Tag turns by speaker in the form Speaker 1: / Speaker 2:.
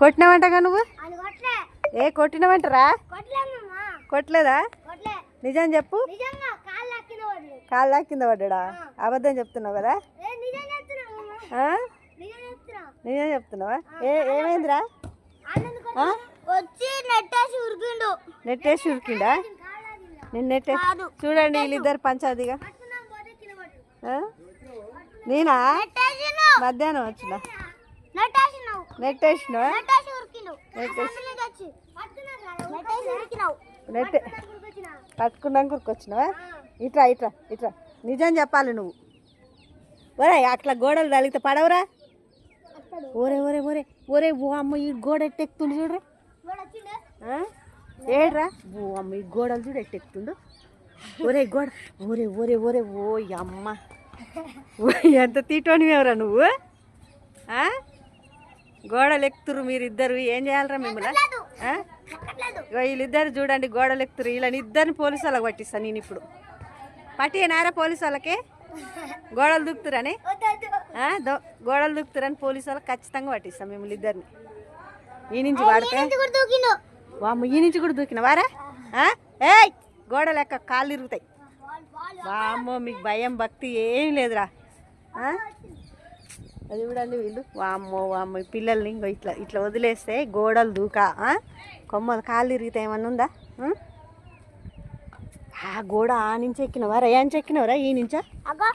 Speaker 1: కొట్టినావంటగా నువ్వు? ఏ కొట్టినావంటరా? కొట్టలేదా? నిజం చెప్పు. కాళ్ళ కింద పడ్డా? అబద్ధం చెప్తున్నావు కదా? నిజం చెప్తున్నావా? ఏమైందిరా? నెట్టేసి ఉరికిండా? నేను నెట్టే చూడండి వీళ్ళిద్దరు పంచాదిగా. నేనా మధ్యాహ్నం వచ్చిన నెట్టేసినా నెట్టే పట్టుకున్నాక ఉరికొచ్చినావా? ఇట్రా ఇట్రా ఇట్రా నిజం చెప్పాలి నువ్వు. ఒరే అట్లా గోడలు తగిలితే పడవరా? ఒరే ఒరే ఒరే ఒరే ఓ అమ్మ ఈ గోడ ఎట్టెక్కుతుండు చూడరా. ఏడ్రా ఓ అమ్మ ఈ గోడలు చూడు ఎట్టెక్కుతుండు. ఒరే గోడ ఒరే ఒరే ఒరే ఓ అమ్మ ఎంత తీటోనివేవరా నువ్వు? గోడలు ఎక్కుతురు మీరిద్దరు. ఏం చేయాలరా మిమ్మల్ని? వీళ్ళిద్దరు చూడండి గోడలు ఎక్కుతురు. వీళ్ళని ఇద్దరిని పోలీసు వాళ్ళకి పట్టిస్తాను నేను ఇప్పుడు. పట్టినారా పోలీసు వాళ్ళకి? గోడలు దూకుతురని గోడలు దూకుతురని పోలీసు వాళ్ళకి ఖచ్చితంగా పట్టిస్తాం మిమ్మల్ని ఇద్దరిని. ఈ నుంచి వాడితే వామ్మ ఈ నుంచి కూడా దూకినవారా? ఏయ్ గోడలు ఎక్క కాళ్ళు ఇరుగుతాయి. వామ్మో మీకు భయం భక్తి ఏం లేదురా. అది చూడండి వీళ్ళు వామ్మో వామ్మో పిల్లల్ని ఇంకో ఇట్లా ఇట్లా వదిలేస్తే గోడలు దూకా కొమ్మలు కాళ్ళు ఇరుగుతాయి. ఏమన్నా ఉందా? ఆ గోడ ఆ నుంచి ఎక్కినవారా? ఏ నుంచి ఎక్కినవరా? ఈ నుంచా? అక్కడ